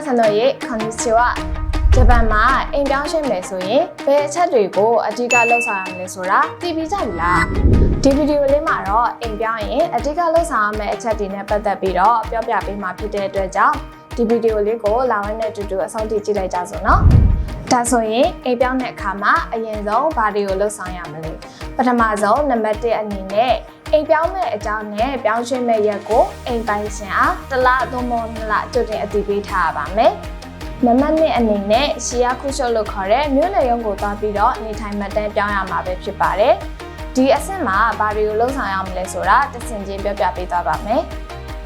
さんの家こんにちはဂျပန်မှာအိမ်ပြောင်းရွှေ့မယ်ဆိုရင်ဘယ်အချက်တွေကိုအဓိကလှုပ်ဆောင်ရမလဲဆိုတာသိပြီးကြပြီလားဒီဗီဒီယိုလေးမှာတော့အိမ်ပြောင်းရင်အဓိကလှုပ်ဆောင်ရမယ့်အချက်တွေနဲ့ပတ်သက်ပြီးတော့ပြောပြပေးမှာဖြစ်တဲ့အတွက်ကြောင့်ဒီဗီဒီယိုလေးကိုလာဝင်နဲ့အတူတူအဆုံးထိကြည့်လိုက်ကြစို့နော်ဒါဆိုရင်အိမ်ပြောင်းတဲ့အခါမှာအရင်ဆုံးဘာတွေကိုလှုပ်ဆောင်ရမလဲပထမဆုံးနံပါတ်1အနေနဲ့အိမ်ပြောင်းမဲ့အကြောင်းနဲ့ပြောင်းရွှေ့မဲ့ရက်ကိုအိမ်ပိုင်ရှင်အားတစ်လသို့မဟုတ်2လကြိုတင်အတည်ပြုထားရပါမယ်နံပါတ်2အနေနဲ့ရှီယာခုရှုပ်လို့ခေါ်တဲ့မြို့နယ်ရုံးကိုသွားပြီးတော့နေထိုင်မှတ်တမ်းပြောင်းရမှာပဲဖြစ်ပါတယ်ဒီအဆင့်မှာဘာတွေကိုလှုပ်ဆောင်ရမလဲဆိုတာတစ်ဆင့်ချင်းပြောပြပေးသွားပါမယ်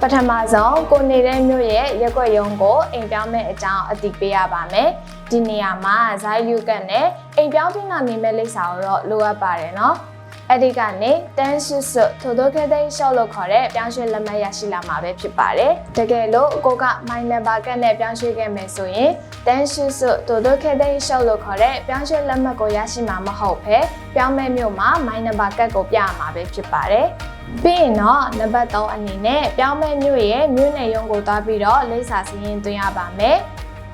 ပထမဆုံးကိုနေတဲ့မြို့ရဲ့ရက်ွက်ရုံးကိုအိမ်ပြောင်းမဲ့အကြောင်းအတည်ပြုရပါမယ်ဒီနေရာမှာဇိုင်းလူကတ်နဲ့အိမ်ပြောင်းပြီးနောက်နေမဲ့လိပ်စာကိုတော့လိုအပ်ပါတယ်နော်အဲ့ဒီကနေတန်းရှိစွထိုတို့ခဲတဲ့ရှော့လို့ခေါ်တဲ့ပြောင်းရွှေ့လက်မှတ်ရရှိလာမှာပဲဖြစ်ပါတယ်တကယ်လို့ကိုက my number ကတ်နဲ့ပြောင်းရွှေ့ခဲ့မယ်ဆိုရင်တန်းရှိစွထိုတို့ခဲတဲ့ရှော့လို့ခေါ်တဲ့ပြောင်းရွှေ့လက်မှတ်ကိုရရှိမှာမဟုတ်ဘဲပြောင်းမဲ့မြို့မှာ my number ကတ်ကိုပြရမှာပဲဖြစ်ပါတယ်ပြီးရင်တော့နံပါတ်3အနေနဲ့ပြောင်းမဲ့မြို့ရဲ့မြို့နယ်ရုံးကိုသွားပြီးတော့လိပ်စာစီးရင်သွင်းရပါမယ်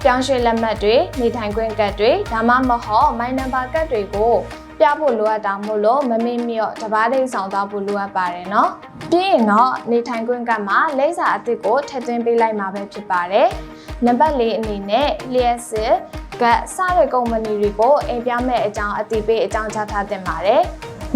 ပြောင်းရွှေ့လက်မှတ်တွေနေထိုင်ခွင့်ကတ်တွေဒါမှမဟုတ် my number ကတ်တွေကိုပြဖို့လိုအပ်တာမို့လို့မမေ့မြော့တဘာတိတ်ဆောင်သွားဖို့လိုအပ်ပါတယ်နော်ပြီးရင်တော့နေထိုင်ခွင့်ကတ်မှာလိပ်စာအသစ်ကိုထည့်သွင်းပေးလိုက်မှာပဲဖြစ်ပါတယ်နံပါတ်4အနေနဲ့လျှက်စစ်ကတ်စတဲ့ကုမ္ပဏီတွေကိုအိမ်ပြောင်းမဲ့အကြောင်းအတိပေးအကြောင်းကြားထားတင်ပါတယ်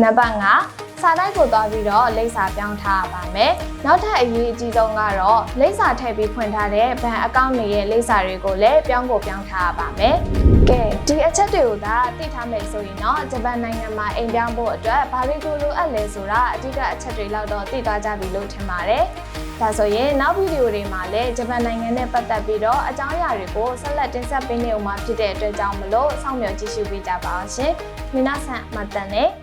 နံပါတ်5စာတိုက်ကိုသွားပြီးတော့လိပ်စာပြောင်းထားရပါမယ်။နောက်ထပ်အရေးအကြီးဆုံးကတော့လိပ်စာထည့်ပြီးဖွင့်ထားတဲ့ဘဏ်အကောင့်တွေရဲ့လိပ်စာတွေကိုလည်းပြောင်းထားရပါမယ်။ကဲဒီအချက်တွေကိုသာသိထားမယ်ဆိုရင်တော့ဂျပန်နိုင်ငံမှာအိမ်ပြောင်းဖို့အတွက်ဘာတွေကိုလိုအပ်လဲဆိုတာအဓိကအချက်တွေလောက်တော့သိသွားကြပြီလို့ထင်ပါတယ်။ဒါဆိုရင်နောက်ဗီဒီယိုတွေမှာလည်းဂျပန်နိုင်ငံနဲ့ပတ်သက်ပြီးတော့အကြောင်းအရာတွေကိုဆက်လက်တင်ဆက်ပေးနေအောင်မှာဖြစ်တဲ့အတွက်ကြောင့်မလို့စောင့်မျှော်ကြည့်ရှုပေးကြပါအောင်ရှင်။皆さんまたね